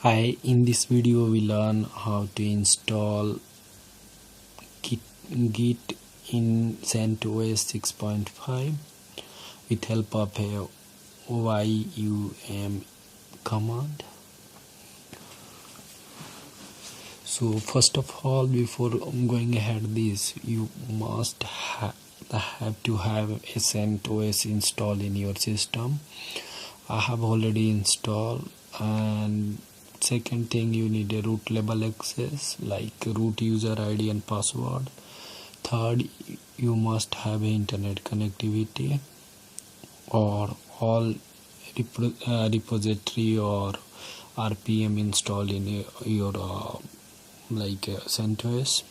Hi, in this video we learn how to install Git in CentOS 6.5 with help of a yum command. So first of all, before going ahead this, you must have to have a CentOS installed in your system. I have already installed. And second thing, you need a root level access like root user ID and password. Third, you must have internet connectivity or all repository or RPM installed in your CentOS.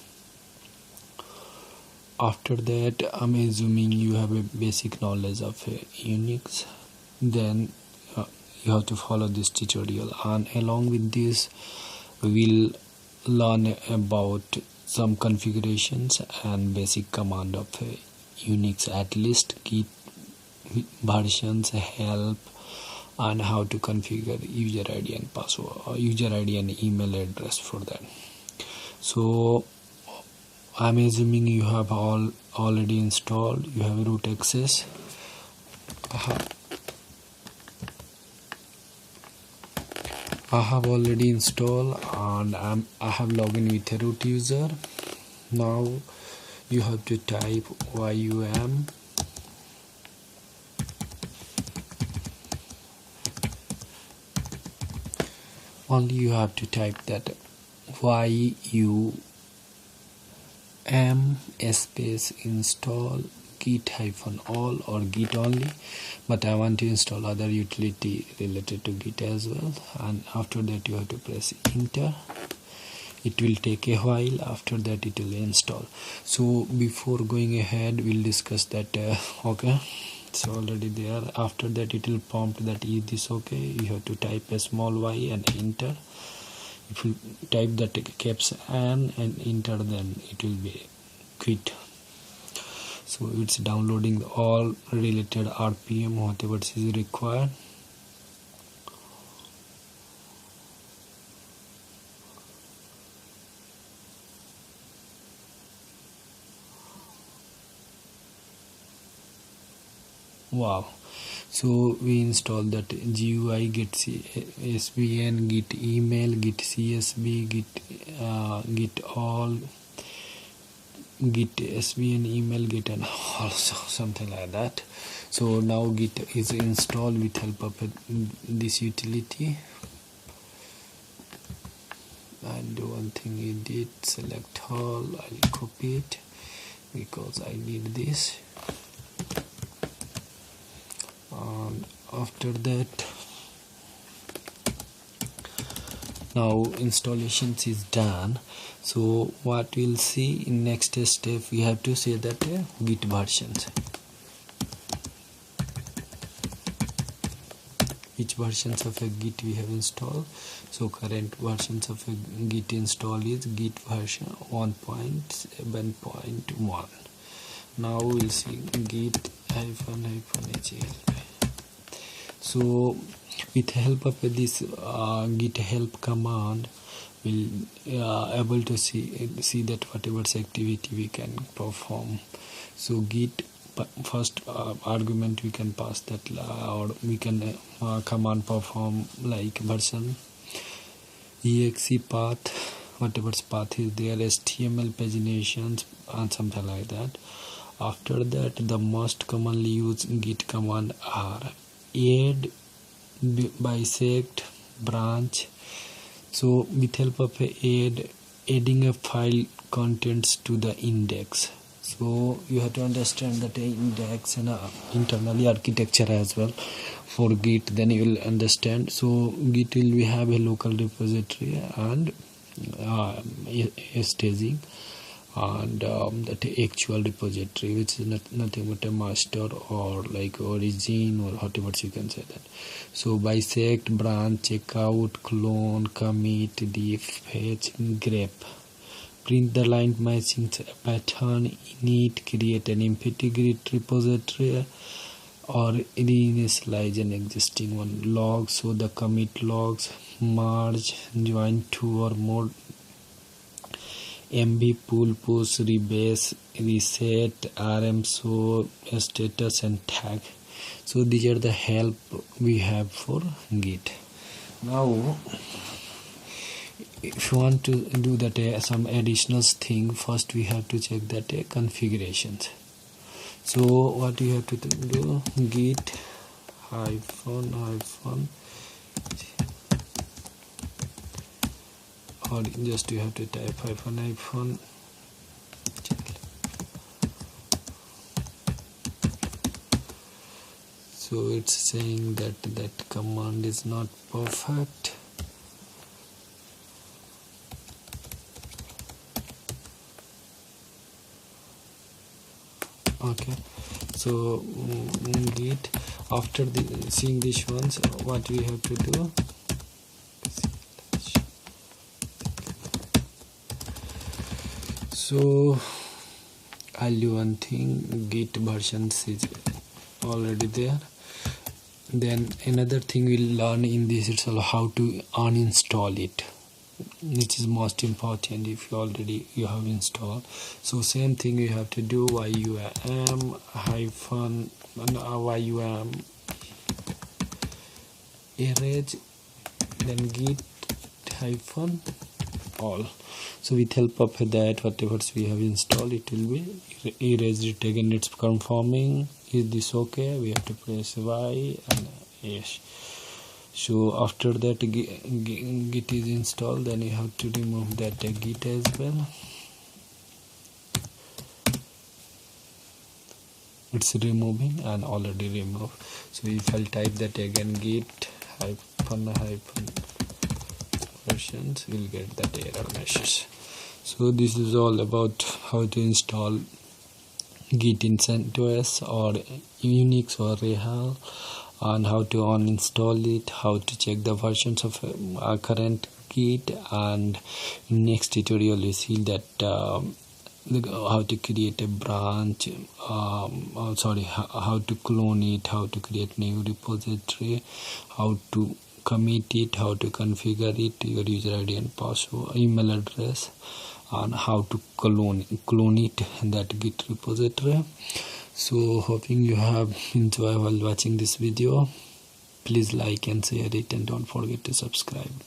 After that, I'm assuming you have a basic knowledge of Unix. Then you have to follow this tutorial, and along with this we'll learn about some configurations and basic command of Unix, at least Git versions, help, and how to configure user ID and password, user ID and email address for that. So I'm assuming you have already installed, you have root access. I have already installed and I have logged in with a root user. Now you have to type yum only. You have to type that yum space install git-all or git only, but I want to install other utility related to Git as well. And after that you have to press enter. It will take a while. After that it will install. So before going ahead, we'll discuss that. Okay, so already there. After that it will prompt that is this okay. You have to type a small y and enter. If you type that caps and enter, then it will be quit. So it's downloading all related RPM, whatever is required. Wow. So we installed that GUI, git SVN, git email, git CSV, git all, git SVN email, git and also something like that. So now Git is installed with help of this utility. And one thing, edit, select all. I'll copy it because I need this. And after that, now installations is done. So what we'll see in next step, we have to say that Git versions, which versions of a Git we have installed. So current versions of a Git install is Git version 1.7.1. now we'll see git -hl. So with help of this git help command, we'll able to see that whatever activity we can perform. So git first argument we can pass that, or we can command perform like version, exe path, whatever path is there, HTML paginations and something like that. After that, the most commonly used git command are add, bisect, branch. So with help of adding a file contents to the index. So you have to understand that index and internally architecture as well for Git, then you will understand. So Git will have a local repository and staging, and that actual repository, which is nothing but a master or like origin or whatever you can say that. So bisect, branch, checkout, clone, commit, diff, fetch, grep. Print the line matching pattern, init, create an empty Git repository, or reinitialize an existing one. Logs, so the commit logs, merge, join two or more, mb, pull, push, rebase, reset, rm, so status and tag. So these are the help we have for Git. Now if you want to do that some additional thing, first we have to check that configurations. So what you have to do, git hyphen or just you have to type hyphen. So it's saying that command is not perfect. Okay, so git, after seeing these ones, what we have to do, so I'll do one thing, git versions is already there. Then another thing we'll learn in this is how to uninstall it, which is most important if you have installed. So same thing you have to do, yum hyphen yum erase, then git hyphen all. So with help of that, whatever we have installed, it will be erased. It again, it's confirming is this okay, we have to press y and yes. So after that git is installed, then you have to remove that git as well. It's removing and already removed. So if I'll type that again, git hyphen versions, we'll get that error message. So this is all about how to install Git in CentOS or Unix or Red Hat, and how to uninstall it, how to check the versions of our current Git, and in next tutorial you see that how to create a branch, how to clone it, how to create new repository, how to commit it, how to configure it, your user ID and password, email address, and how to clone it in that Git repository. So hoping you have enjoyed while watching this video. Please like and share it, and don't forget to subscribe.